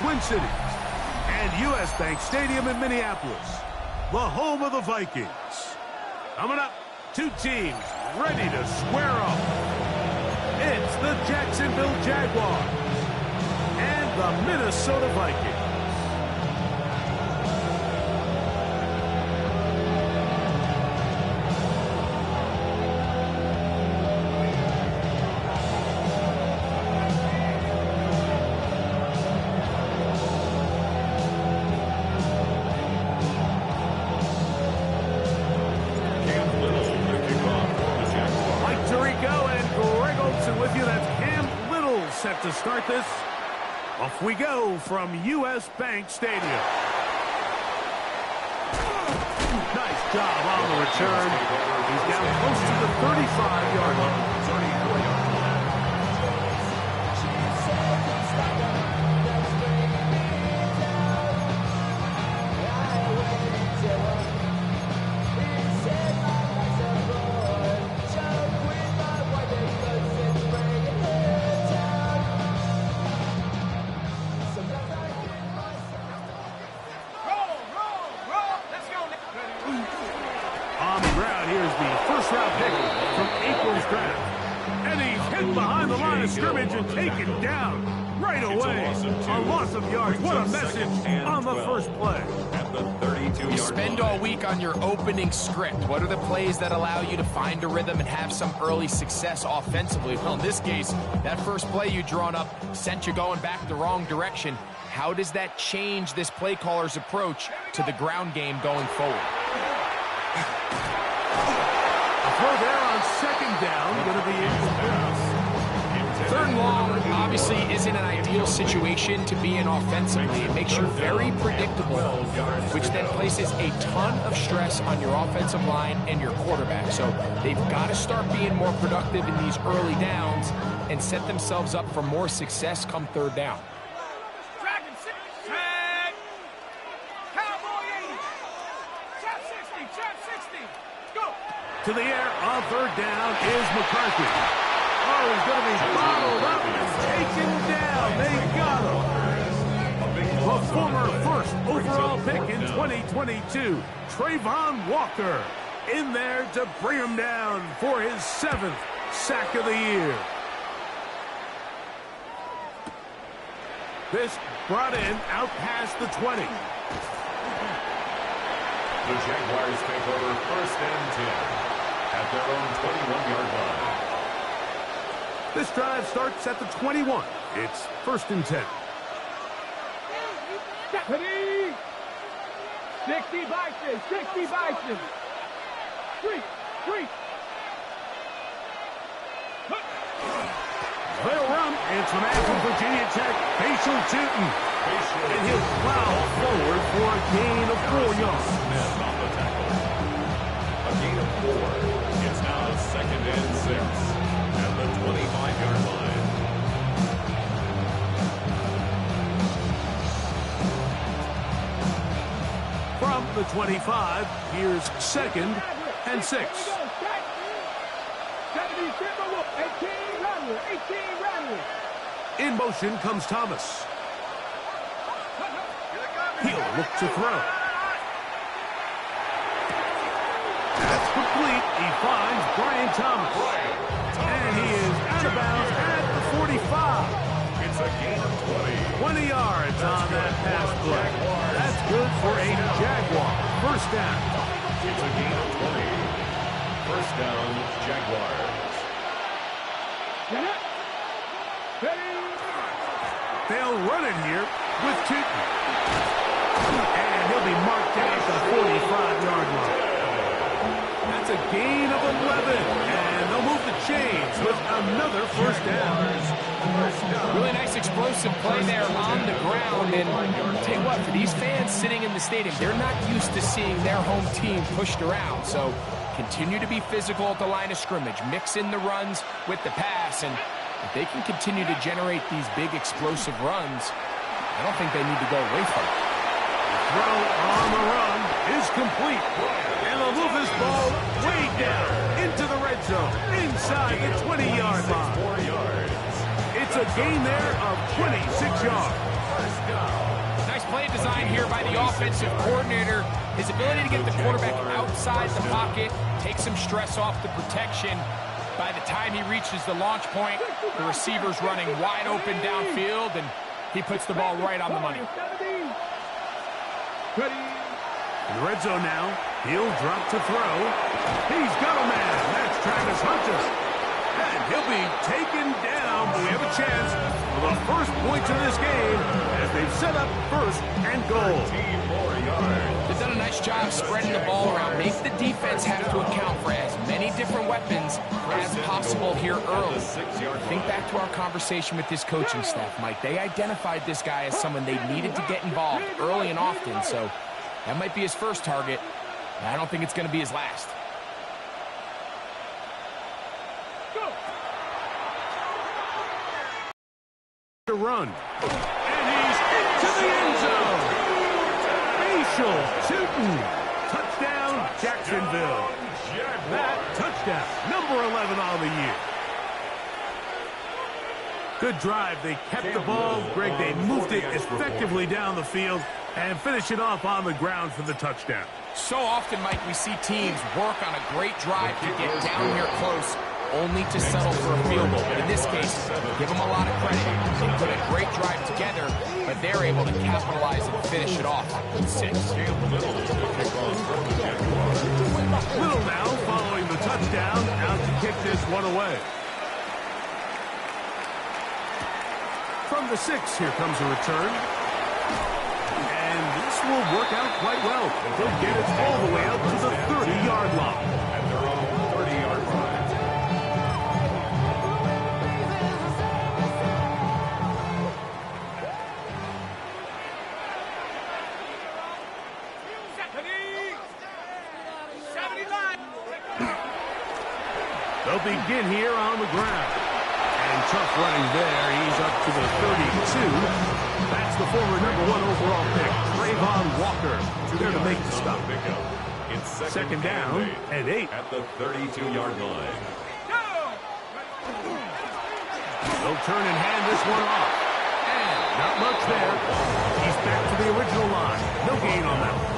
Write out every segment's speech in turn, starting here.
Twin Cities, and U.S. Bank Stadium in Minneapolis, the home of the Vikings. Coming up, two teams ready to square off. It's the Jacksonville Jaguars and the Minnesota Vikings. Set to start this. Off we go from U.S. Bank Stadium. Nice job on the return. He's down close to the 35-yard line. Behind the line of scrimmage and taken down right away. A loss of yards. What a message on the first play. You spend all week on your opening script. What are the plays that allow you to find a rhythm and have some early success offensively? Well, in this case, that first play you drawn up sent you going back the wrong direction. How does that change this play caller's approach to the ground game going forward? A throw there on second down, going to be incomplete. Third and long obviously isn't an ideal situation to be in offensively. It makes you very predictable, which then places a ton of stress on your offensive line and your quarterback. So they've got to start being more productive in these early downs and set themselves up for more success come third down. To the air on third down is McCarthy. Oh, he's going to be bottled up and taken down. They got him. The former first overall pick in 2022, Trayvon Walker, in there to bring him down for his 7th sack of the year. This brought in out past the 20. The Jaguars take over first and 10 at their own 21-yard line. This drive starts at the 21. It's first and 10. 60 Bison, 60 Bison. 3. They'll run. It's from Virginia Tech, Facial Tootin. And he'll plow forward for a gain of 4 yards. Off the tackle. A gain of 4. It's now second and 6 at the 25-yard line. From the 25, here's second and 6. In motion comes Thomas. He'll look to throw. That's complete. He finds Brian Thomas. And he is out of bounds at the 45. It's a gain of 20. 20 yards on that pass play. That's good for a Jaguar. First down. It's a gain of 20. First down, Jaguars. They'll run it here with Tootin. And he'll be marked down at the 45-yard line. That's a gain of 11. And they'll move the chains with another first down. Really nice explosive play there on the ground. And I'll tell you what, for these fans sitting in the stadium, they're not used to seeing their home team pushed around. So continue to be physical at the line of scrimmage. Mix in the runs with the pass. And if they can continue to generate these big explosive runs, I don't think they need to go away from it. Throw on the run is complete. And they'll move this ball way down into the red zone, inside the 20-yard line. It's a gain there of 26 yards. here by the offensive coordinator. His ability to get the quarterback outside the pocket, take some stress off the protection. By the time he reaches the launch point, the receiver's running wide open downfield, and he puts the ball right on the money. In the red zone now, he'll drop to throw. He's got a man. That's Travis Hunter. And he'll be taken down, but we have a chance for the first points of this game as they've set up first and goal. They've done a nice job spreading the ball around. Make the defense have to account for as many different weapons as possible here early. Think back to our conversation with this coaching staff, Mike. They identified this guy as someone they needed to get involved early and often, so that might be his first target. I don't think it's going to be his last. To run. And he's into the end zone. Facial shooting. Touchdown, Jacksonville. That touchdown, number 11 on the year. Good drive. They kept the ball. Greg, they moved it effectively down the field and finish it off on the ground for the touchdown. So often, Mike, we see teams work on a great drive to get down here close, only to settle for a field goal. But in this case, give them a lot of credit. They put a great drive together, but they're able to capitalize and finish it off with 6. Little now following the touchdown, out to kick this one away. From the 6, here comes a return. And this will work out quite well. They'll get it all the way out to the 30-yard line. At their own 30-yard line. They'll begin here on the ground. And tough running there. He's up to the 32. That's the former number 1 overall pick, Trayvon Walker, there to make the stop. It's Second down and 8. At the 32-yard line. They'll turn and hand this one off. And not much there. He's back to the original line. No gain on that one.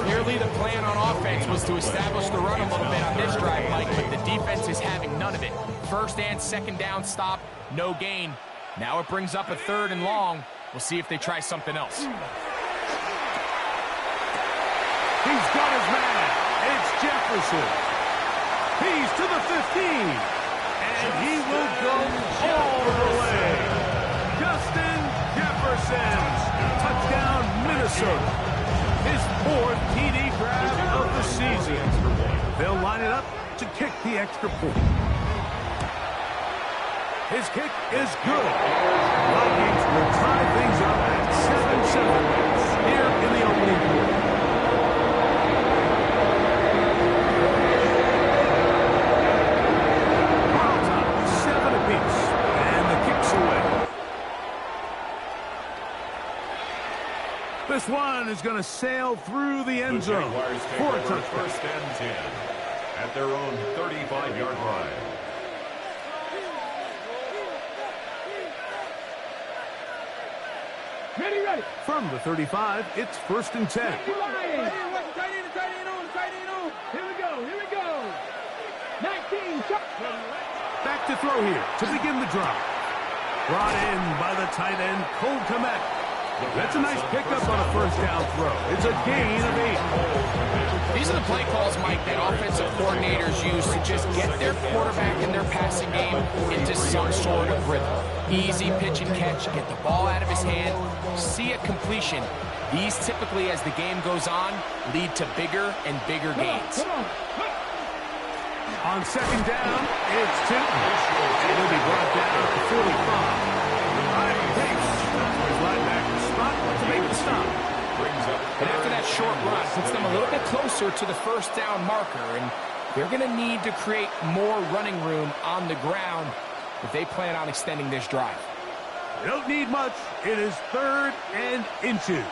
Clearly the plan on offense was to establish the run a little bit on this drive, Mike, but the defense is having none of it. First and second down stop, no gain. Now it brings up a 3rd and long. We'll see if they try something else. He's got his man. It's Jefferson. He's to the 15. And he will go all the way. Justin Jefferson. Touchdown, Minnesota. His 4th TD grab of the season. They'll line it up to kick the extra point. His kick is good. Vikings will tie things up at 7-7 here in the opening quarter. Ball time, 7 apiece, and the kick's away. This one is going to sail through the end zone for a touchdown. First and 10 at their own 35-yard line. Ready. From the 35, it's 1st and 10. Tight end on. Here we go. 19, shot. Back to throw here to begin the drive. Brought in by the tight end, Cole Kmet. That's a nice pickup on a first down throw. It's a gain of 8. These are the play calls, Mike, that offensive coordinators use to just get their quarterback and their passing game into some sort of rhythm. Easy pitch and catch, get the ball out of his hand, see a completion. These typically, as the game goes on, lead to bigger and bigger gains. On second down, it's Tinton. And he'll be brought down at the 45. High pace. His linebacker spot to make the stop. And after that short run, puts them a little bit closer to the first down marker, and they're going to need to create more running room on the ground if they plan on extending this drive. They don't need much. It is 3rd and inches.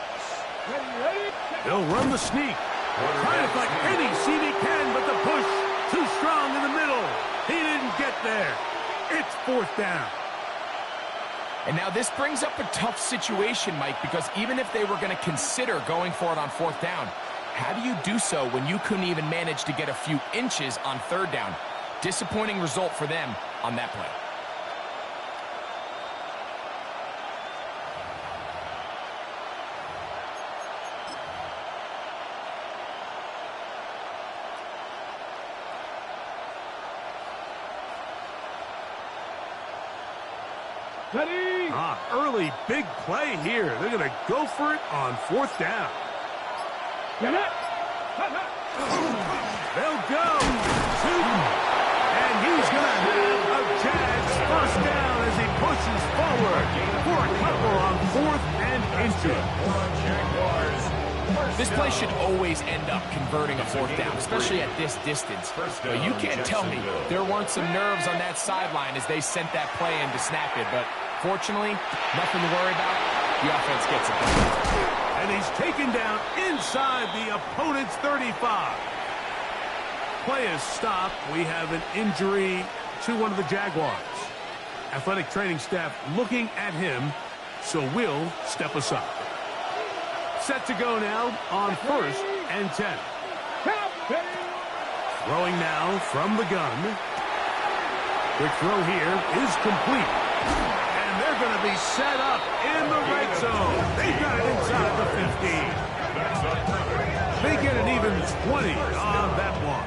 They'll run the sneak. Trying to find any seam he can, but the push too strong in the middle. He didn't get there. It's 4th down. And now this brings up a tough situation, Mike, because even if they were going to consider going for it on 4th down, how do you do so when you couldn't even manage to get a few inches on 3rd down? Disappointing result for them on that play. Early big play here. They're going to go for it on 4th down. They'll go. And he's going to have a Jags 1st down as he pushes forward for a couple on 4th and inches. This play should always end up converting a 4th down, especially at this distance. But you can't tell me there weren't some nerves on that sideline as they sent that play in to snap it. But fortunately, nothing to worry about. The offense gets it. And he's taken down inside the opponent's 35. Play is stopped. We have an injury to one of the Jaguars. Athletic training staff looking at him, so we'll step aside. Set to go now on 1st and 10. Throwing now from the gun. Quick throw here is complete. And they're going to be set up in the red zone. They've got it inside the 15. They get an even 20 on that one.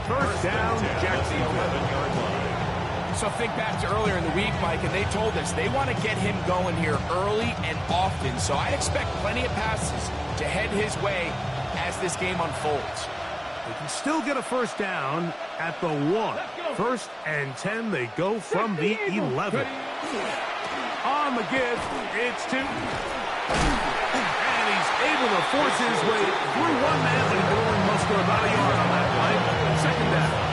1st down, Jacksonville. So think back to earlier in the week, Mike, and they told us they want to get him going here early and often. So I'd expect plenty of passes to head his way as this game unfolds. They can still get a 1st down at the 1. 1st and 10, they go from the 11. On the give, it's 2. And he's able to force his way through one man, but he can only muster about a yard on that play. 2nd down.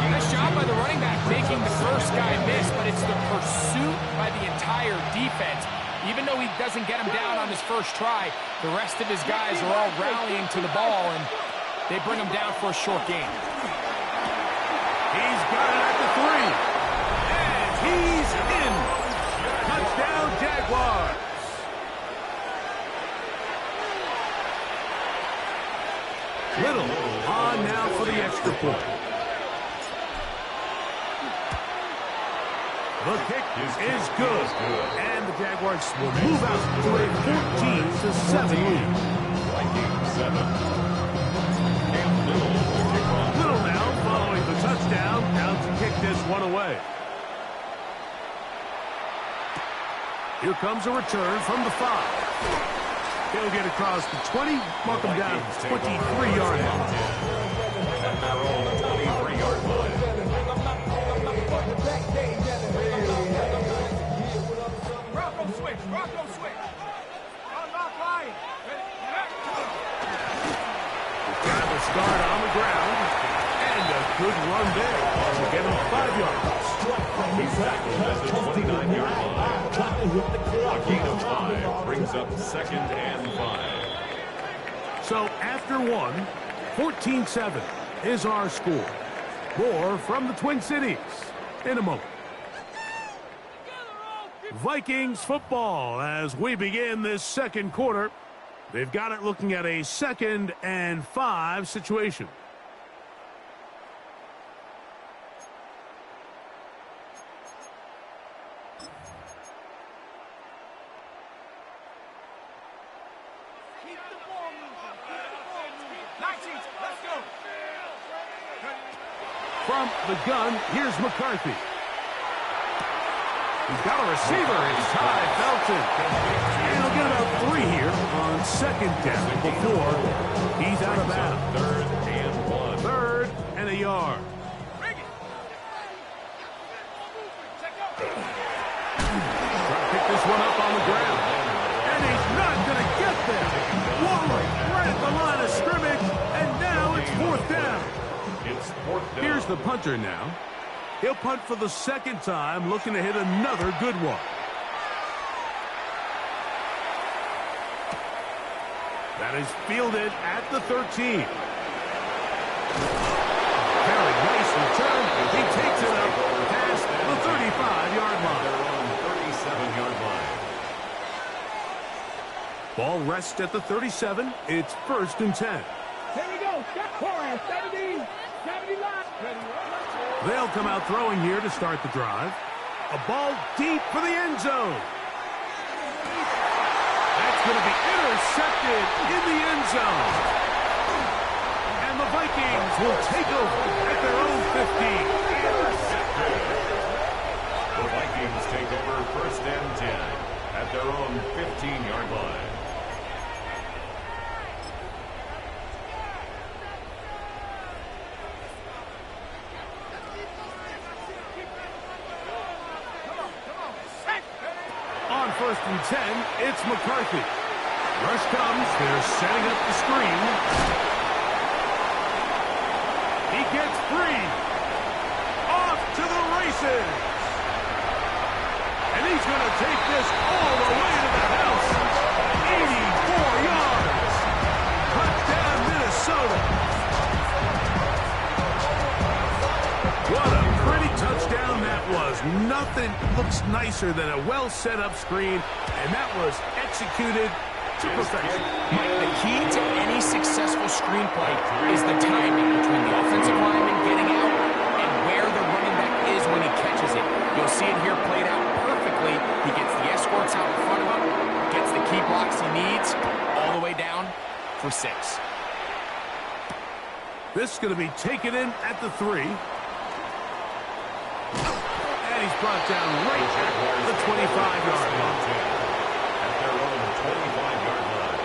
Nice job by the running back making the first guy miss, but it's the pursuit by the entire defense. Even though he doesn't get him down on his first try, the rest of his guys are all rallying to the ball, and they bring him down for a short gain. He's got it at the 3. And he's in. Touchdown, Jaguars. Little on now for the extra point. The kick is good. And the Jaguars will move out to a 14-7 lead. Little now following the touchdown. Down to kick this one away. Here comes a return from the 5. He'll get across the 20, mark him down 23-yard line. Rocco switch. Unlock line. Got the start on the ground. And a good run there. To get him 5 yards. He's tackled at the 29-yard line. A gain of 5 brings up 2nd and 5. So after 1, 14-7 is our score. More from the Twin Cities in a moment. Vikings football as we begin this 2nd quarter. They've got it looking at a 2nd and 5 situation. From the gun, here's McCarthy. He's got a receiver. It's Ty Felton. And he'll get about 3 here on 2nd down before he's out of bounds. 3rd and 1. 3rd and a yard. Trying to pick this one up on the ground. And he's not going to get there. Waller right at the line of scrimmage. And now it's 4th down. It's 4th down. Here's the punter now. He'll punt for the 2nd time, looking to hit another good one. That is fielded at the 13. Very nice return. He takes it up past the 35-yard line. They're on 37 yards. Ball rests at the 37. It's 1st and 10. Here we go. Step forward. 70 line. They'll come out throwing here to start the drive. A ball deep for the end zone. That's going to be intercepted in the end zone. And the Vikings will take over at their own 15. The Vikings take over 1st and 10 at their own 15-yard line. On 1st and 10, it's McCarthy. Rush comes. They're setting up the screen. He gets free. Off to the races. And he's going to take this all the way to the house. 84 yards. Touchdown, Minnesota. What a pretty touchdown that was. Nothing looks nicer than a well-set-up screen, and that was executed to perfection. The key to any successful screenplay is the timing between the offensive lineman getting out and where the running back is when he catches it. You'll see it here played out perfectly. He gets the escorts out in front of him, gets the key blocks he needs, all the way down for 6. This is going to be taken in at the 3. And he's brought down right at the 25-yard line. At their own 25-yard line.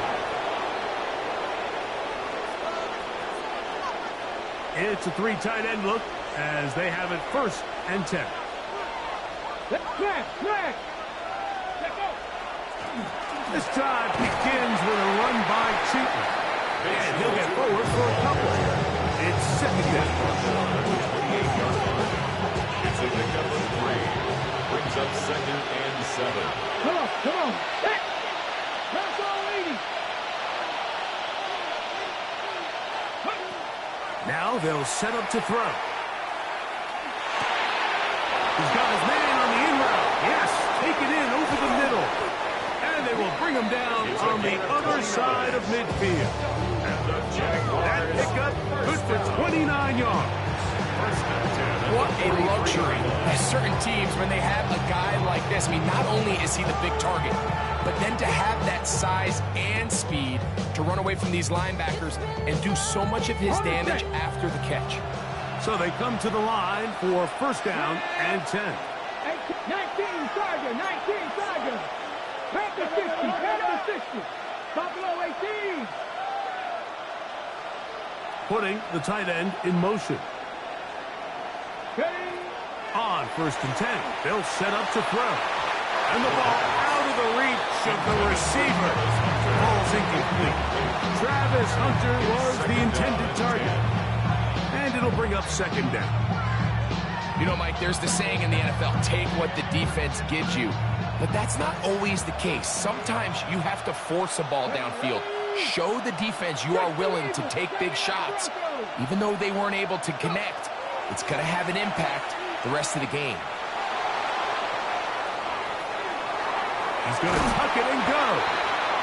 It's a 3 tight end look as they have it 1st and 10. This drive begins with a run by Cheaton. And he'll get forward for a couple. It's 2nd down. It's a pickup of 3. Brings up 2nd and 7. Come on. Back. Let's go, lady. Now they'll set up to throw. He's got his man on the in route. Yes, take it in over the middle. And they will bring him down on the other side of midfield. That pickup good for 29 yards. What a luxury. There's certain teams, when they have a guy like this, I mean, not only is he the big target, but then to have that size and speed to run away from these linebackers and do so much of his damage after the catch. So they come to the line for 1st down and 10. 19 Sergeant. Panther 60. Buffalo 18. Putting the tight end in motion. On 1st and 10, they'll set up to throw. And the ball out of the reach of the receiver. Ball's incomplete. Travis Hunter was the intended target. And it'll bring up 2nd down. You know, Mike, there's the saying in the NFL, take what the defense gives you. But that's not always the case. Sometimes you have to force a ball downfield. Show the defense you are willing to take big shots. Even though they weren't able to connect, it's going to have an impact the rest of the game. He's going to tuck it and go.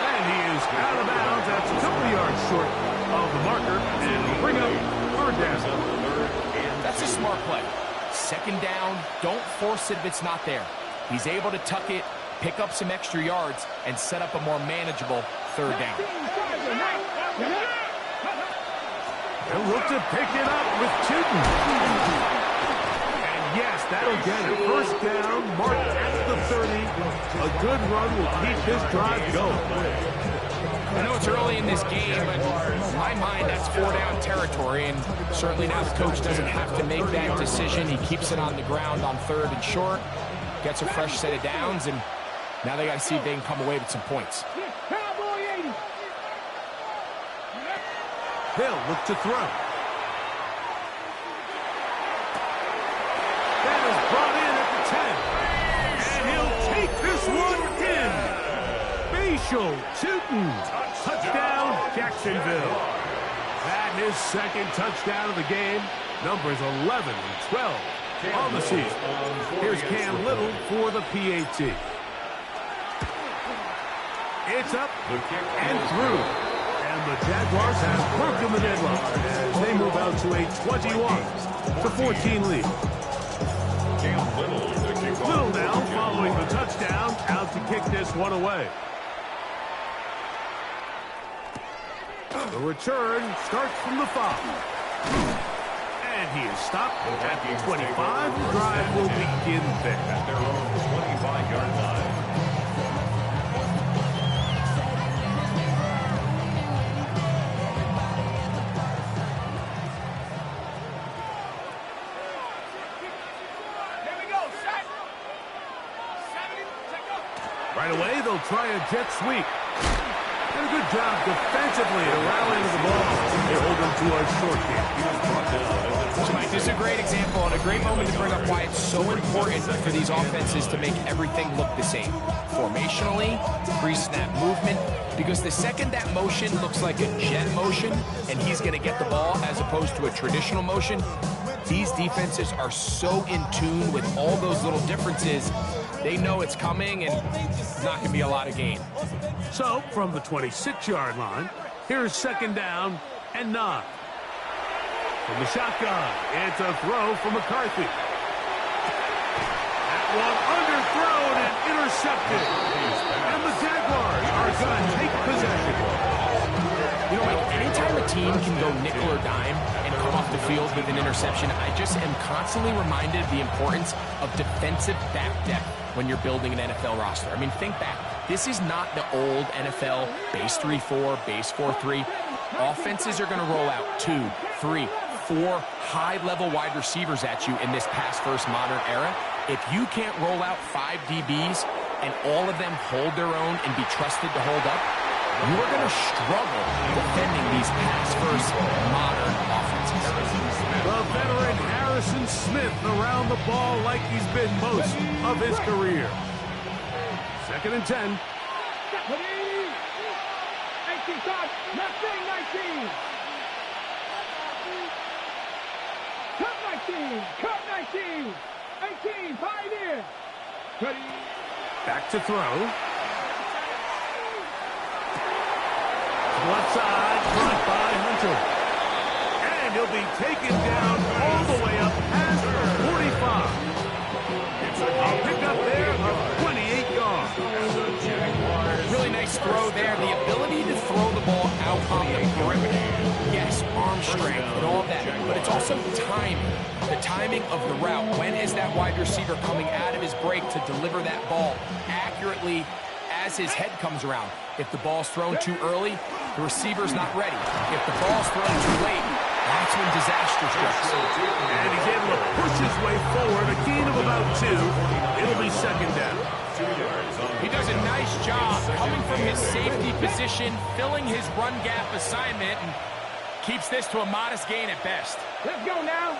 And he is out of bounds. That's a couple yards short of the marker. And it'll bring up 3rd down. That's a smart play. 2nd down, don't force it if it's not there. He's able to tuck it, pick up some extra yards, and set up a more manageable 3rd down. They'll look to pick it up with Cheaton. And yes, that'll get it. 1st down, marked at the 30. A good run will keep this drive going. I know it's early in this game, but in my mind, that's 4-down territory, and certainly now the coach doesn't have to make that decision. He keeps it on the ground on 3rd and short, gets a fresh set of downs, and now they got to see if they can come away with some points. They'll look to throw. That is brought in at the 10. And he'll take this one in. Facial Cheaton. Touchdown, Jacksonville. That is 2nd touchdown of the game. Numbers 11 and 12 on the season. Here's Cam Little for the PAT. It's up and through. And the Jaguars have broken the deadlock as they move out to a 21-14 lead. Little now following the touchdown, out to kick this one away. The return starts from the 5. And he is stopped at the 25. The drive will begin there. At their own 25-yard line. Here we go, set. Right away, they'll try a jet sweep. And a good job defensively to rally to the ball. They hold them to a short game. So, Mike, this is a great example and a great moment to bring up why it's so important for these offenses to make everything look the same. Formationally, pre-snap movement, because the second that motion looks like a jet motion and he's going to get the ball as opposed to a traditional motion, these defenses are so in tune with all those little differences. They know it's coming and it's not going to be a lot of gain. So, from the 26-yard line, here's second down and 9. From the shotgun, it's a throw from McCarthy. That one underthrown and intercepted. And the Jaguars are going to take possession. You know, Mike, anytime a team can go nickel or dime and come off the field with an interception, I just am constantly reminded of the importance of defensive back depth when you're building an NFL roster. I mean, think back. This is not the old NFL base 3-4, base 4-3. Offenses are going to roll out 2, 3, 4 high-level wide receivers at you in this pass-first modern era. If you can't roll out 5 DBs and all of them hold their own and be trusted to hold up, you are going to struggle defending these pass-first modern offenses. The veteran Harrison Smith around the ball like he's been most of his career. Second and 10. 18 shots, nothing, 19. Cut 19, cut 19. 18, Pioneer. Ready. Back to throw. Left side, caught by Hunter. And he'll be taken down all the way up past the 45. I'll pick up there of 28 yards. Really nice throw there. The ability to throw the ball out on the perimeter. Yes, arm strength and all that, but it's also timing. The timing of the route. When is that wide receiver coming out of his break to deliver that ball accurately as his head comes around? If the ball's thrown too early, the receiver's not ready. If the ball's thrown too late, that's when disaster strikes. And he's able to push his way forward, a gain of about 2. It'll be second down. He does a nice job coming from his safety position, filling his run gap assignment, and keeps this to a modest gain at best. Let's go now.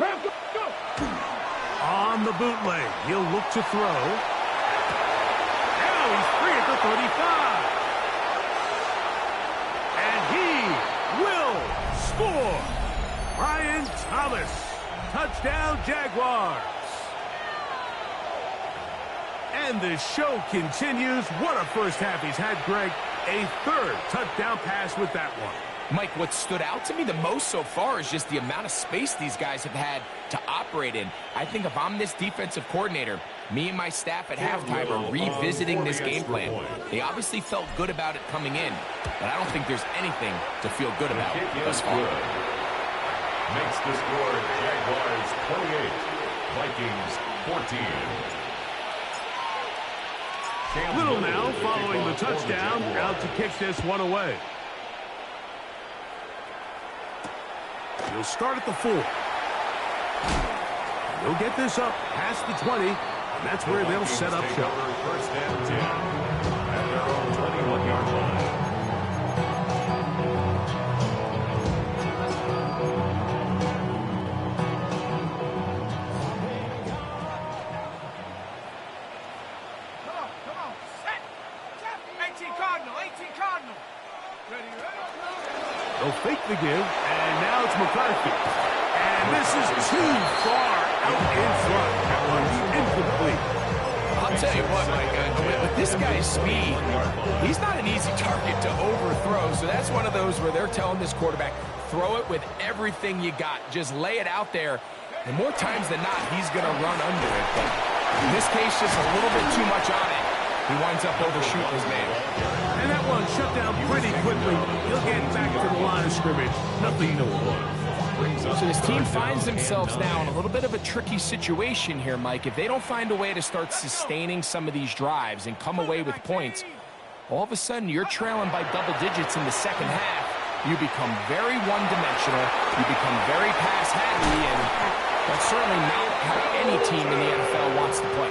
Rams, go. On the bootleg, he'll look to throw. Now he's free at the 35. And he will score. Brian Thomas. Touchdown, Jaguars. And the show continues. What a first half he's had, Greg. A third touchdown pass with that one. Mike, what stood out to me the most so far is just the amount of space these guys have had to operate in. I think if I'm this defensive coordinator, me and my staff at halftime are revisiting this game plan. They obviously felt good about it coming in, but I don't think there's anything to feel good about thus far. Makes the score Jaguars 28, Vikings 14. Little now following the touchdown, out to kick this one away. He'll start at the 4. He'll get this up past the 20, and that's where they'll set up shop. First and 10 at their own 21-yard line. Come on, set. 18 Cardinal, 18 Cardinal. Ready. They'll fake the give, and now it's McCarthy. And this is too far out in front. That one's incomplete. I'll I'll tell you what, Mike, with this guy's speed, he's not an easy target to overthrow. So that's one of those where they're telling this quarterback, throw it with everything you got. Just lay it out there. And more times than not, he's going to run under it. But in this case, just a little bit too much on it. He winds up overshooting his man. And that one shut down pretty quickly. He'll get back to the line of scrimmage. Nothing to worry. So this team finds themselves now in a little bit of a tricky situation here, Mike. If they don't find a way to start sustaining some of these drives and come away with points, all of a sudden you're trailing by double digits in the second half. You become very one-dimensional. You become very pass-happy, and that's certainly not how any team in the NFL wants to play.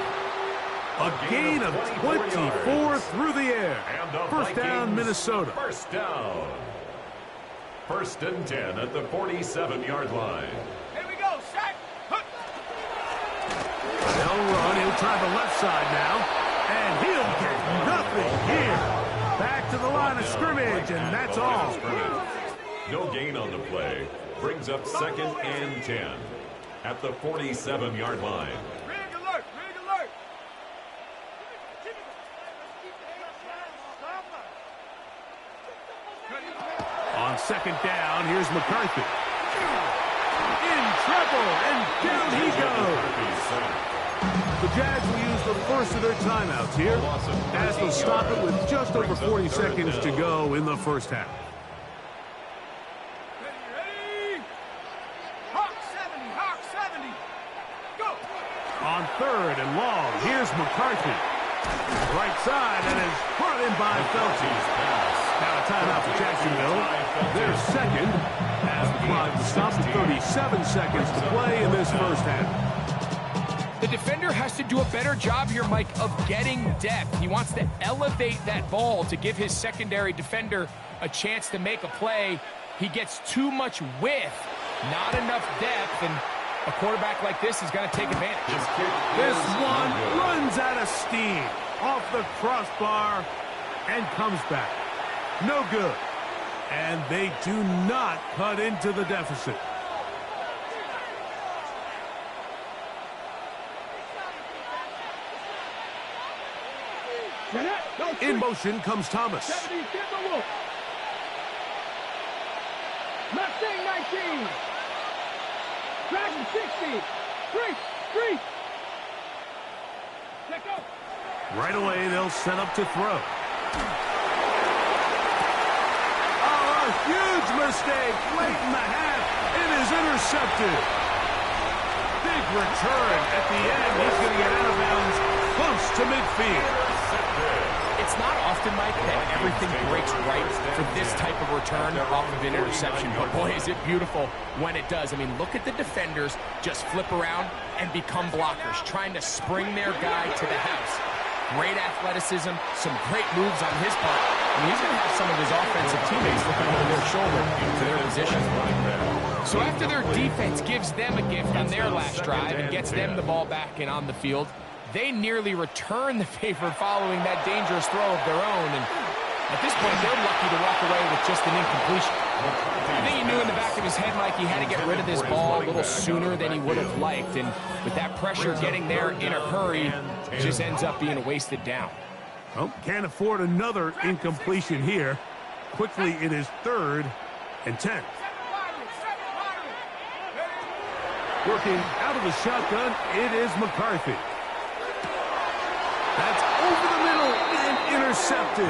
A gain of 24 through the air. First down, Minnesota. First down. First and 10 at the 47-yard line. Here we go, set. They'll run. He'll try the left side now. And he'll get nothing here. Back to the line of scrimmage, and that's all. No gain on the play. Brings up second and 10 at the 47-yard line. Rig alert, rig alert. On second down, here's McCarthy. In trouble, and down he goes. The Jags will use the first of their timeouts here, as they'll stop it with just over 40 seconds to go in the first half. Ready? Hawk 70, Hawk 70. Go. On third and long, here's McCarthy. Right side, and is brought in by Felty. Now a timeout for Jacksonville. They're second as the clock stops at 37 seconds to play in this first half. The defender has to do a better job here, Mike, of getting depth. He wants to elevate that ball to give his secondary defender a chance to make a play. He gets too much width, not enough depth, and a quarterback like this is going to take advantage. This one runs out of steam off the crossbar and comes back. No good. And they do not cut into the deficit. In motion comes Thomas. 70, get the look. Mustang 19. Dragon 60. Three. Let go. Right away, they'll set up to throw. Oh, a huge mistake late in the half. It is intercepted. Big return at the end. He's going to get out of bounds close to midfield. It's not often, Mike, that everything breaks right for this type of return off of an interception. But, boy, is it beautiful when it does. I mean, look at the defenders just flip around and become blockers, trying to spring their guy to the house. Great athleticism, some great moves on his part. I mean, he's going to have some of his offensive teammates looking over their shoulder to their position. So after their defense gives them a gift on their last drive and gets them the ball back and on the field, they nearly return the favor following that dangerous throw of their own. And at this point, they're lucky to walk away with just an incompletion. I think he knew in the back of his head, Mike, he had to get rid of this ball a little sooner than he would have liked. And with that pressure getting there in a hurry, it just ends up being a wasted down. Well, can't afford another incompletion here. Quickly, it is 3rd and 10. Working out of the shotgun, it is McCarthy. That's over the middle and intercepted.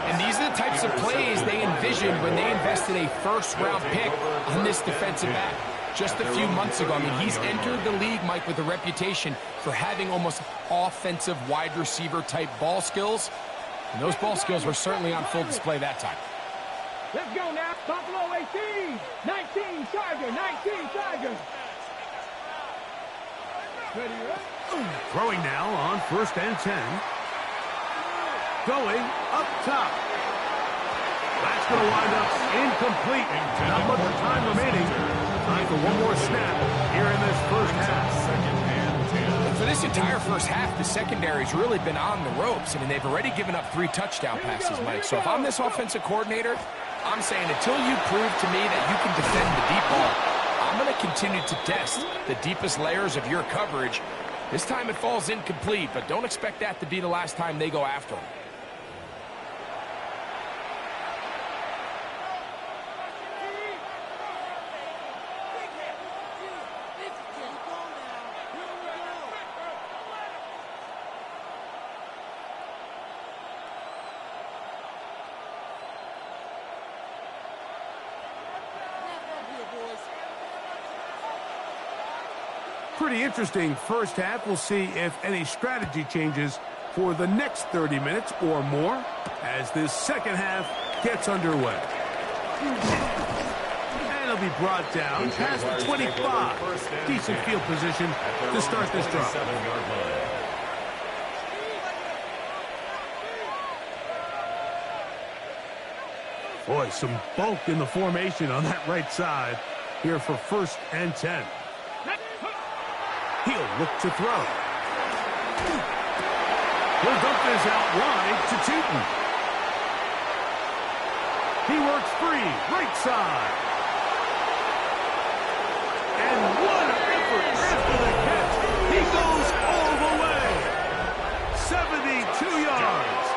And these are the types of plays they envisioned when they invested a first-round pick on this defensive back just a few months ago. I mean, he's entered the league, Mike, with a reputation for having almost offensive wide receiver type ball skills. And those ball skills were certainly on full display that time. Let's go now. Buffalo 18. 19 Charger. 19 Charger. Ready, right? Throwing now on 1st and 10. Going up top. That's going to wind up incomplete. Not much time remaining. Time for one more snap here in this first half. For this entire first half, the secondary's really been on the ropes. I mean, they've already given up 3 touchdown passes, Mike. So if I'm this offensive coordinator, I'm saying until you prove to me that you can defend the deep ball, I'm going to continue to test the deepest layers of your coverage. This time it falls incomplete, but don't expect that to be the last time they go after him. Pretty interesting first half. We'll see if any strategy changes for the next 30 minutes or more as this second half gets underway. And it'll be brought down past the 25. Decent field position to start this drive. Boy, some bulk in the formation on that right side here for 1st and 10. He'll look to throw. He'll dump this out wide to Tootin. He works free, right side. And what an effort after the catch. He goes all the way. 72 yards.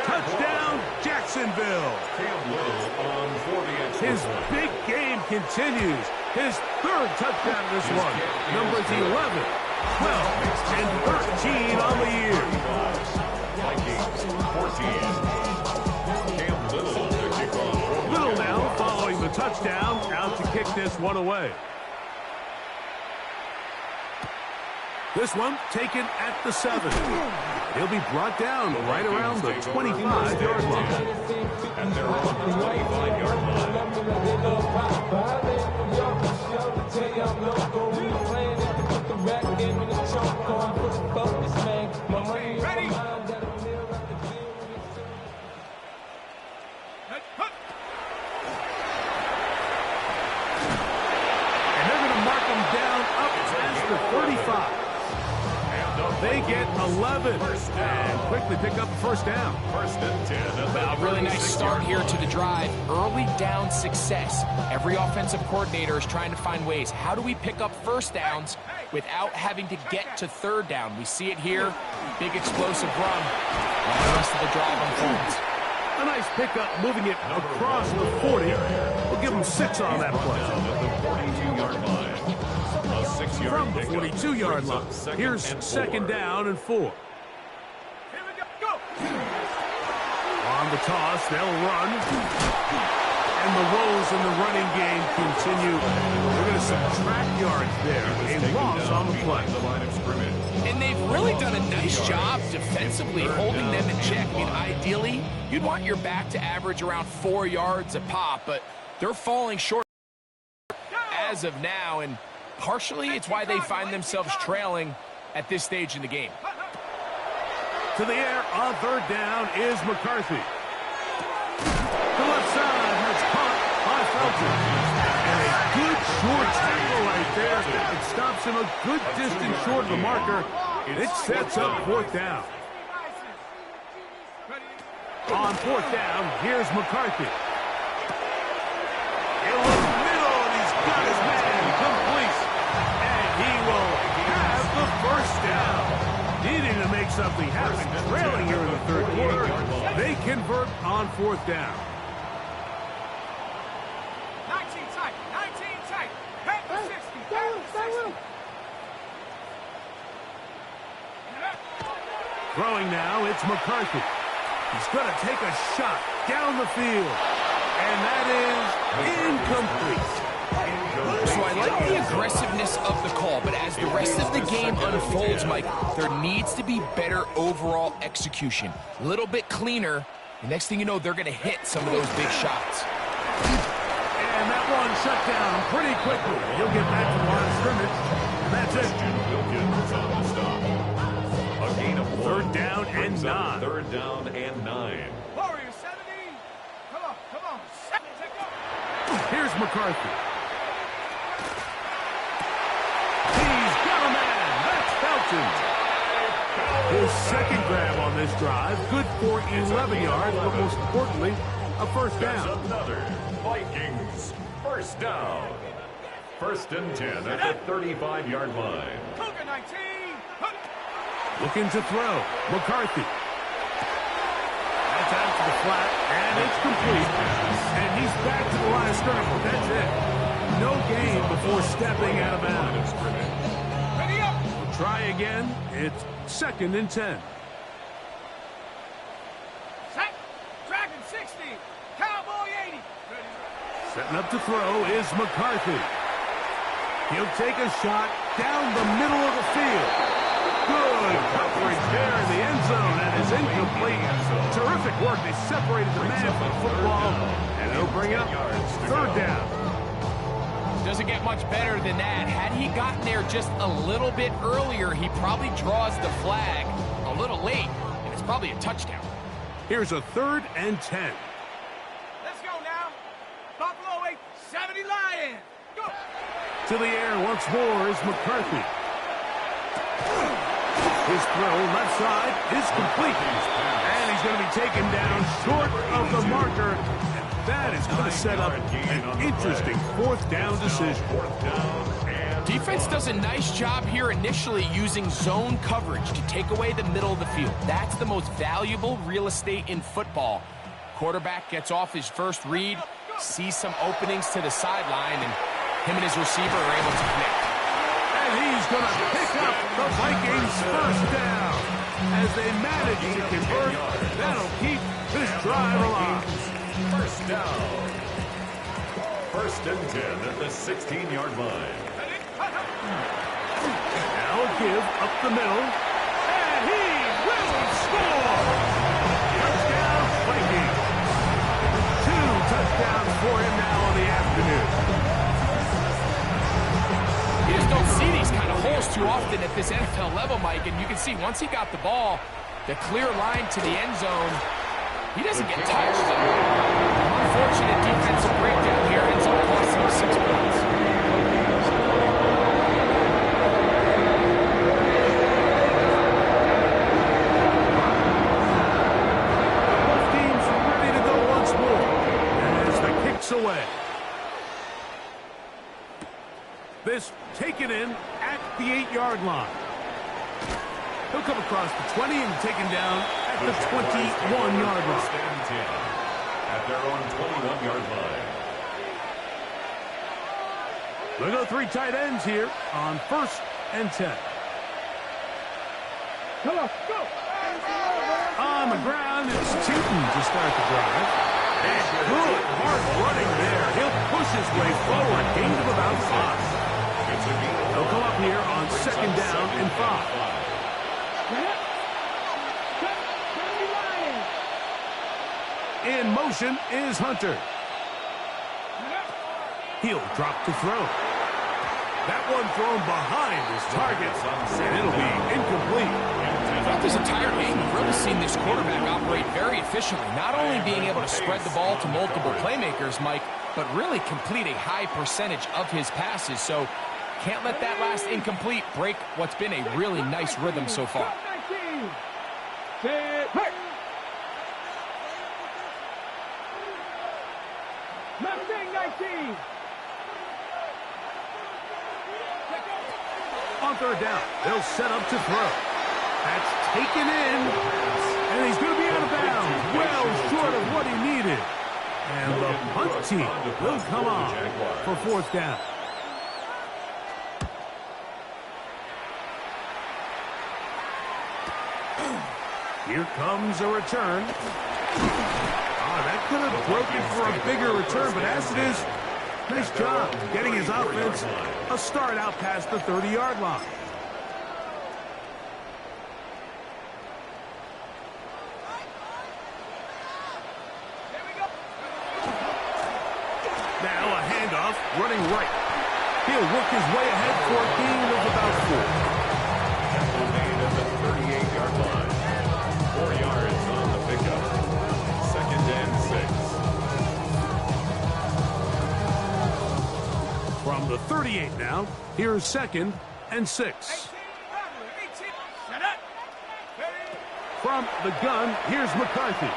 Touchdown, Jacksonville. His big game continues. His 3rd touchdown this one. Numbers 11, 12, and 13 on the year. Little now following the touchdown, out to kick this one away. This one taken at the 7. He'll be brought down right around the 25-yard line. And they're on the 25-yard line. Ready? And they're going to mark him down up past the 35. They get 11 and quickly pick up the 1st down. 1st and 10. A really nice start here to the drive. Early down success. Every offensive coordinator is trying to find ways. How do we pick up 1st downs without having to get to 3rd down? We see it here. Big explosive run. And the rest of the drive unfolds. A nice pickup, moving it across the 40. We'll give them 6 on that play. The 42-yard line. A 6-yard From the 42-yard line. Here's 2nd down and 4. Here we go. On the toss, they'll run. And the woes in the running game continue. They're going to subtract yards there. A loss on the play. And they've really done a nice job defensively holding them in check. I mean, ideally, you'd want your back to average around 4 yards a pop, but they're falling short as of now, and partially it's why they find themselves trailing at this stage in the game. To the air on 3rd down is McCarthy. The left side has caught by Felton. And a good short tackle right there. It stops him a good distance short of the marker. It sets up 4th down. On 4th down, here's McCarthy. He'll look middle, and he's got his man complete. And he will have the 1st down. Needing to make something happen, trailing here in the 3rd quarter. They convert on 4th down. 19 tight. Head to 60. Throwing now, it's McCarthy. He's going to take a shot down the field. And that is incomplete. So I like the aggressiveness of the call, but as the rest of the game unfolds, Mike, there needs to be better overall execution. A little bit cleaner. The next thing you know, they're going to hit some of those big shots. And that one shut down pretty quickly. He'll get back to the line of scrimmage. That's it. Wilkins on the stop. A gain of 1. 3rd down and 9. 3rd down and 9. Warriors 70. Come on. 7. Take go. Here's McCarthy. He's got a man. That's Felton. His 2nd grab on this drive. Good for 11 yards, but most importantly, a 1st down. Another Vikings 1st down. 1st and 10 at the 35-yard line. Cougar 19. Looking to throw. McCarthy. That's out to the flat, and it's complete. And he's back to the line of scrimmage. That's it. No gain before stepping out of bounds. Ready up. We'll try again. It's 2nd and 10. Set. Dragon 60. Cowboy 80. Setting up to throw is McCarthy. He'll take a shot down the middle of the field. Good coverage there in the end zone, and is incomplete. Terrific work. They separated the man from the football, and they'll bring up 3rd down. Doesn't get much better than that. Had he gotten there just a little bit earlier, he probably draws the flag a little late, and it's probably a touchdown. Here's a 3rd and 10. Let's go now. Buffalo 8, 70 Lions. Go. To the air once more is McCarthy. His throw left side is complete. And he's going to be taken down short of the marker. And that is going to set up an interesting 4th down decision. Defense does a nice job here initially using zone coverage to take away the middle of the field. That's the most valuable real estate in football. Quarterback gets off his first read, sees some openings to the sideline, and him and his receiver are able to connect. And he's going to pick up the Vikings' 1st down. As they manage to convert, that'll keep this drive alive. 1st down. 1st and 10 at the 16-yard line. Now a give up the middle. And he will score! Touchdown, Vikings. 2 touchdowns for him now on the afternoon. You just don't see these kind of holes too often at this NFL level, Mike, and you can see once he got the ball, the clear line to the end zone, he doesn't get touched. Unfortunate defensive breakdown here ends up costing him 6 points. Both teams ready to go once more as the kick's away. This taken in at the 8-yard line. He'll come across the 20 and taken down at the 21-yard line. And 10 at their own 21-yard line. They'll go 3 tight ends here on 1st and 10. Come on, go. On the ground, it's Tootin to start the drive. And good hard running there. He'll push his way forward. Gain of about 5. They'll come up here on 2nd down and 5. In motion is Hunter. He'll drop to throw. That one thrown behind his target, and it'll be incomplete. Throughout this entire game, we've really seen this quarterback operate very efficiently, not only being able to spread the ball to multiple playmakers, Mike, but really complete a high percentage of his passes. So can't let that last incomplete break what's been a really nice rhythm so far. On 3rd down, they'll set up to throw. That's taken in, and he's going to be out of bounds, well short of what he needed. And the punt team will come on for 4th down. Here comes a return. That could have broken for a bigger return, but as it is, nice job getting his offense a start out past the 30-yard line. Now a handoff, running right. He'll work his way ahead for a gain of about 4. At the 38-yard line. 4 yards on the pickup. 2nd and 6. From the 38 now, here's 2nd and 6. From the gun, here's McCarthy.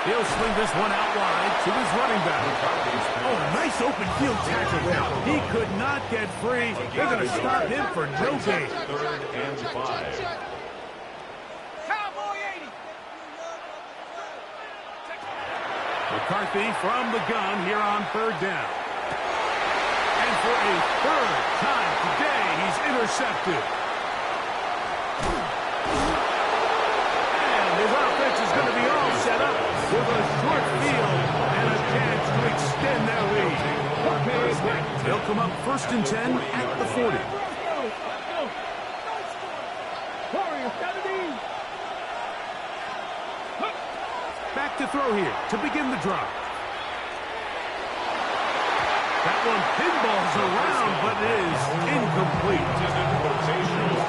He'll swing this one out wide to his running back. Oh, nice open field tackle there. He could not get free. They're going to stop him for no gain. 3rd and 5. McCarthy from the gun here on 3rd down. And for a 3rd time today, he's intercepted. And his offense is going to be all set up with a short field and a chance to extend their lead. They'll come up 1st and 10 at the 40. Back to throw here to begin the drive. That one pinballs around, but it is incomplete.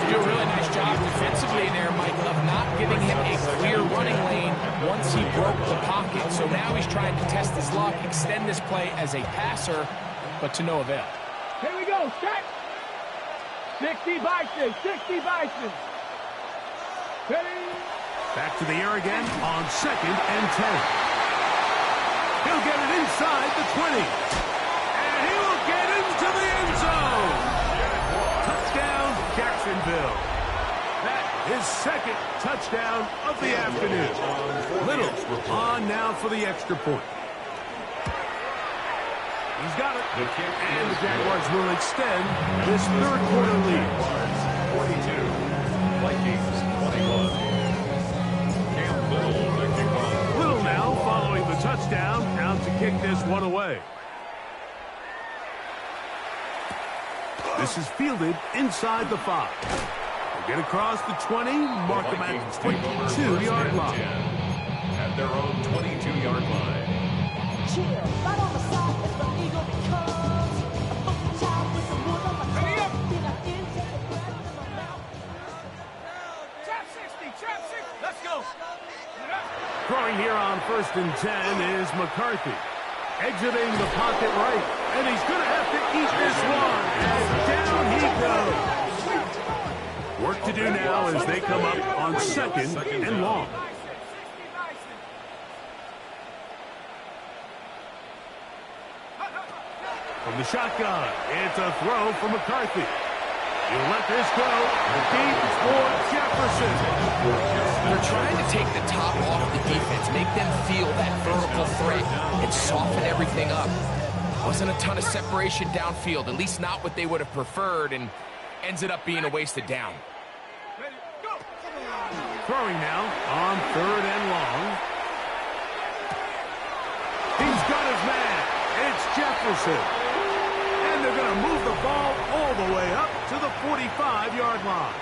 Do a really nice job defensively there, Mike, of not giving him a clear running lane once he broke the pocket. So now he's trying to test his luck, extend this play as a passer, but to no avail. Here we go, set. 60 Bison, 60 Bison. Ready? Back to the air again on 2nd and 10. He'll get it inside the 20. And he will get into the end zone. Touchdown, Jacksonville. That is 2nd touchdown of the afternoon. Little on now for the extra point. He's got it. And the Jaguars will extend this 3rd quarter lead. 42. Vikings 21. Little now following the touchdown, out to kick this one away. This is fielded inside the 5. They get across the 20, mark them at the 22-yard line. At their own 22-yard line. Right on the side as the eagle becomes a funky child with the wood on my tongue. Then I intake the breath in my mouth. Trap 60, trap 60. Let's go. Throwing here on 1st and 10 is McCarthy. Exiting the pocket right. And he's going to have to eat this one. And down he goes. Work to do now as they come up on 2nd and long. From the shotgun, it's a throw for McCarthy. He'll let this go. Deep for Jefferson. They're trying to take the top off the defense, make them feel that vertical threat, and soften everything up. Wasn't a ton of separation downfield, at least not what they would have preferred, and ends it up being a wasted down. Throwing now on 3rd and long. He's got his man. It's Jefferson. And they're going to move the ball all the way up to the 45-yard line.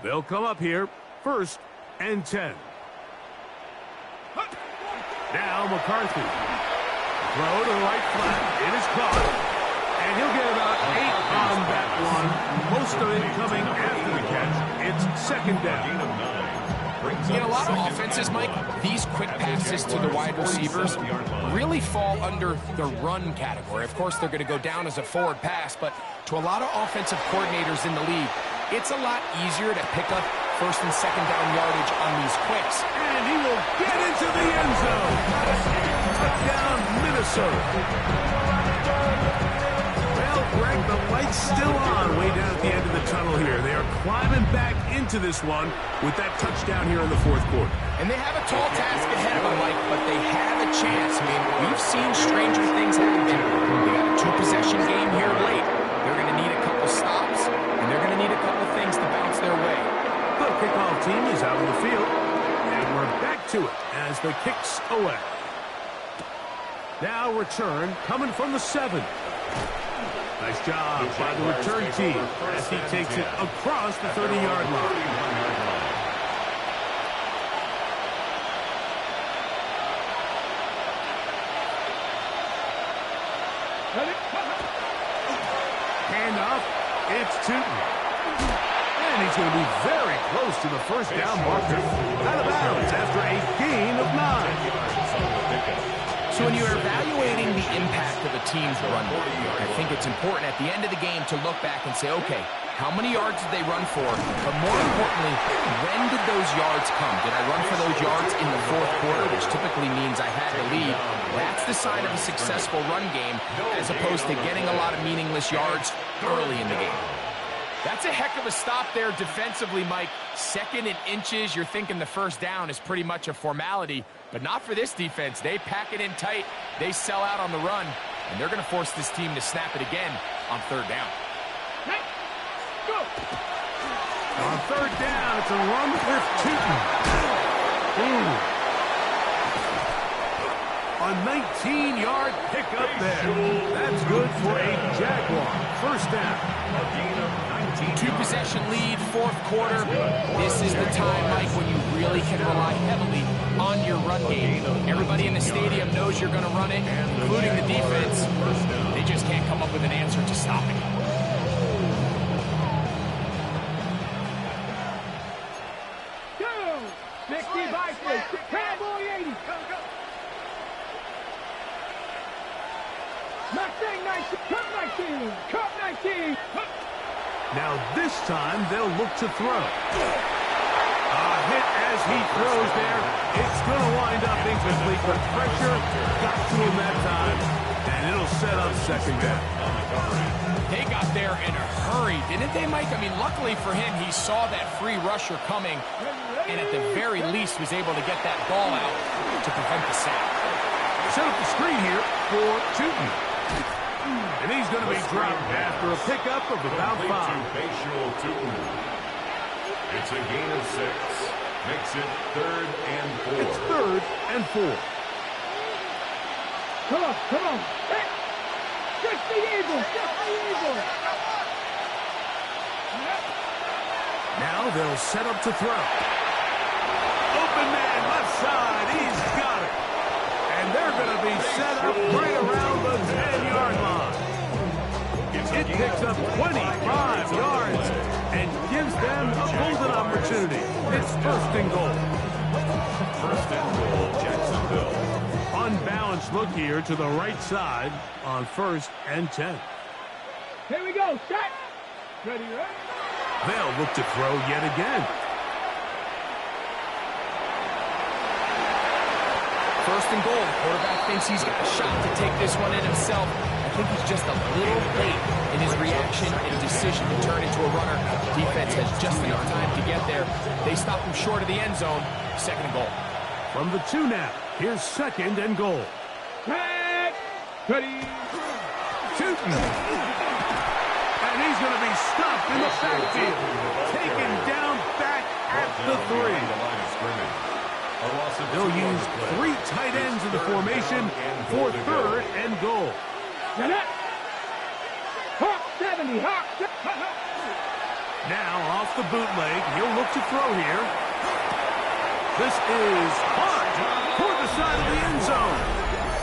They'll come up here, 1st and 10. Now McCarthy. Throw to the right flat. It is caught. And he'll get about 8 on that one. Most of it coming after the catch. It's 2nd down. In a lot of offenses, Mike, these quick passes to the wide receivers really fall under the run category. Of course, they're going to go down as a forward pass, but to a lot of offensive coordinators in the league, it's a lot easier to pick up 1st and 2nd down yardage on these quicks. And he will get into the end zone. Touchdown, Minnesota. Well, Greg, the light's still on way down at the end of the tunnel here. They are climbing back into this one with that touchdown here in the 4th quarter. And they have a tall task ahead of them, Mike, but they have a chance. I mean, we've seen stranger things happen. They got a 2-possession game here late. They're going to need a couple stops, and they're going to need a couple things to bounce their way. The kickoff team is out on the field, and we're back to it as the kicks away. Now return coming from the 7. Nice job by the return team as he takes it across the 30-yard line. Handoff, it's Tootin. And he's going to be very close to the 1st down marker. Out of bounds after a gain of 9. So when you're evaluating the impact of a team's run game, I think it's important at the end of the game to look back and say, okay, how many yards did they run for? But more importantly, when did those yards come? Did I run for those yards in the fourth quarter, which typically means I had the lead? That's the sign of a successful run game, as opposed to getting a lot of meaningless yards early in the game. That's a heck of a stop there defensively, Mike. 2nd and inches, you're thinking the first down is pretty much a formality, but not for this defense. They pack it in tight, they sell out on the run, and they're going to force this team to snap it again on 3rd down. Go. On 3rd down, it's a run with Tootin. A 19-yard pickup there. That's good for a Jaguar. 1st down. 2-possession lead, 4th quarter. This is the time, Mike, when you really can rely heavily on your run game. Everybody in the stadium knows you're going to run it, including the defense. They just can't come up with an answer to stop it. Go. 60 by 6. Cowboy 80. Mustang 19. Cup 19. Cup 19. Now this time they'll look to throw. A hit as he throws there. It's going to wind up incomplete, but pressure got to him that time, and it'll set up 2nd down. They got there in a hurry, didn't they, Mike? I mean, luckily for him, he saw that free rusher coming, and at the very least was able to get that ball out to prevent the sack. Set up the screen here for Tootin. And he's going to be dropped after a pickup of about 5. It's a gain of 6. Makes it 3rd and 4. It's 3rd and 4. Come on, come on. Hey. Just the Eagles, just the Eagles. Now they'll set up to throw. Open man left side, he's got it. And they're going to be set up right around the 10-yard line. It picks up 25 yards and gives them a golden opportunity. It's 1st and goal. 1st and goal, Jacksonville. Unbalanced look here to the right side on 1st and 10. Here we go, set. Ready, ready? They'll look to throw yet again. 1st and goal. Quarterback thinks he's got a shot to take this one in himself. I think he's just a little late in his reaction and decision to turn into a runner. Defense has just enough time to get there. They stop him short of the end zone. 2nd and goal. From the 2 now, here's 2nd and goal. Set. Ready. Tootin. And he's going to be stopped in the backfield. Taken down back at the 3. They'll use 3 tight ends in the formation for 3rd and goal. Hawk 70, Hawk. Now off the bootleg, he'll look to throw here. This is hard toward the side of the end zone.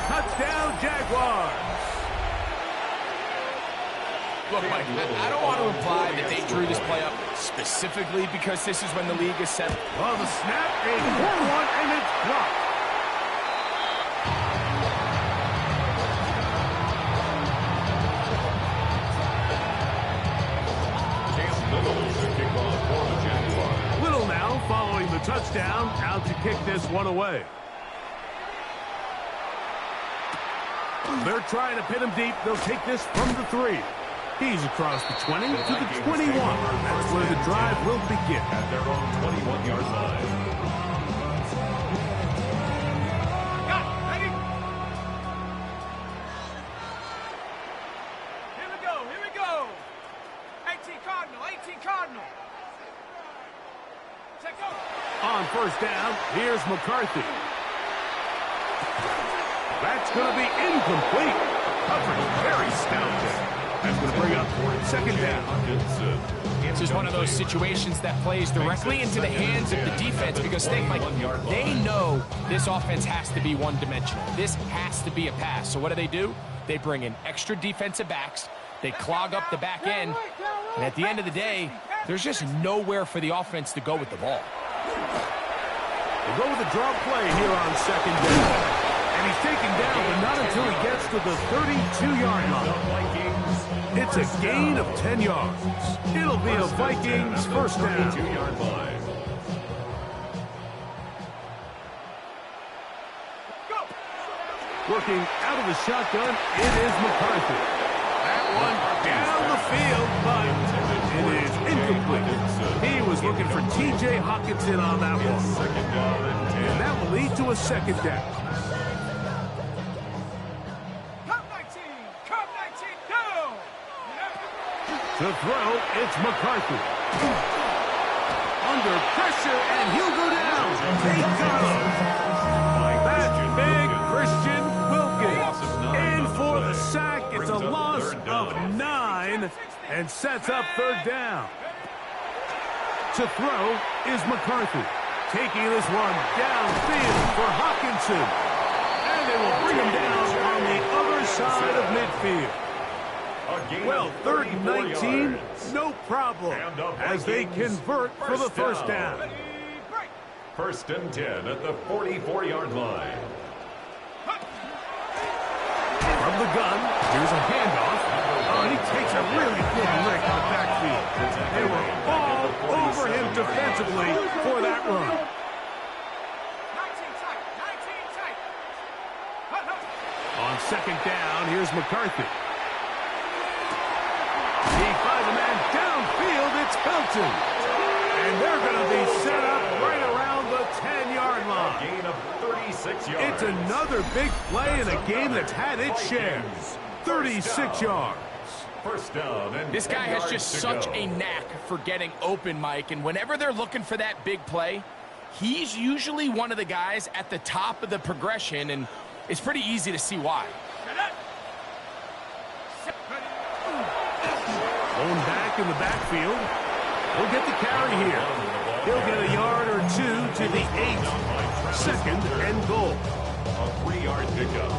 Touchdown, Jaguars. Look, Mike, I don't want to imply that they drew this play up specifically because this is when the league is set. Well, the snap, a 4-1, and it's blocked. Little now following the touchdown, out to kick this one away. They're trying to pin him deep. They'll take this from the 3. He's across the 20 to the 21. That's where the drive will begin. At their own 21-yard line. Ready? Here we go. 18 Cardinal. Check go. On 1st down, here's McCarthy. That's going to be incomplete. Coverage very stout. That's going to bring up 2nd down. This is one of those situations that plays directly into the hands of the defense because think, Mike, they know this offense has to be one-dimensional. This has to be a pass. So what do? They bring in extra defensive backs. They clog up the back end. And at the end of the day, there's just nowhere for the offense to go with the ball. We'll go with a draw play here on 2nd down. And he's taken down, but not until he gets to the 32-yard line. It's a gain of 10 yards. It'll be a Vikings first down. 32-yard line. Working out of the shotgun, it is McCarthy. That one down the field, but it is incomplete. He was looking for T.J. Hockenson on that one. Second down and 10. And that will lead to a second down. Come 19, come 19, go! To throw, it's McCarthy. Under pressure, and he'll go down. They got him. That's big Christian Wilkins. In for the sack. It's a loss of 9 and sets up third down. To throw is McCarthy. Taking this one downfield for Hockenson. And they will bring him down on the other side of midfield. Well, third and 19, no problem, as they convert for the first down. First and 10 at the 44-yard line. From the gun, here's a handoff. Oh, and he takes a really big lick in the backfield. They were all over him defensively for that run. 19 tight, 19 tight. On second down, here's McCarthy. He finds a man downfield. It's Felton. And they're going to be set up right around the 10-yard line. Gain of 36 yards. It's another big play in a game that's had its share. 36 yards. First down and This guy 10 has yards just to such go. a knack for getting open, Mike, and whenever they're looking for that big play, he's usually one of the guys at the top of the progression, and it's pretty easy to see why. Going back in the backfield. He'll get the carry here. He'll get a yard or two to the 8. Second and goal. A 3-yard pickup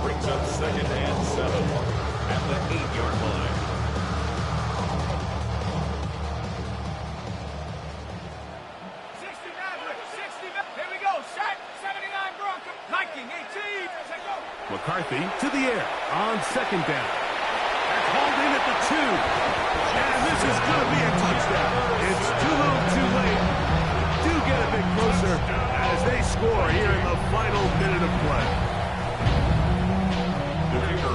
brings up second and 7 at the 8-yard line. Here we go, set, 79 Bronco, Viking 18, McCarthy to the air on second down. That's hauled in at the 2. And this is going to be a touchdown. It's too little too late. Do get a bit closer as they score here in the final minute of play.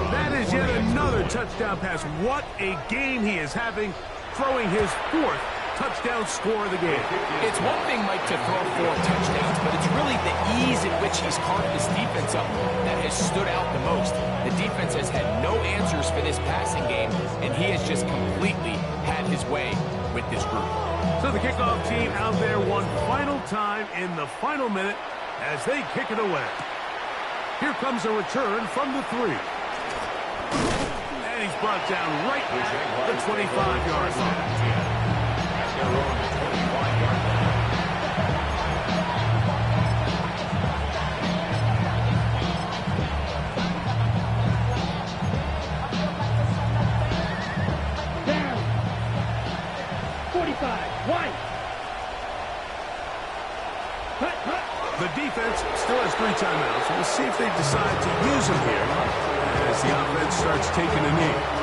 That is yet another touchdown pass. What a game he is having, throwing his 4th touchdown score of the game. It's one thing, Mike, to throw 4 touchdowns, but it's really the ease in which he's carved this defense up that has stood out the most. The defense has had no answers for this passing game, and he has just completely had his way with this group. So the kickoff team out there one final time in the final minute as they kick it away. At comes a return from the 3. And he's brought down right at the 25-yard line. down, 45, White. The defense still has 3 timeouts. We'll see if they decide to use them here as the offense starts taking a knee.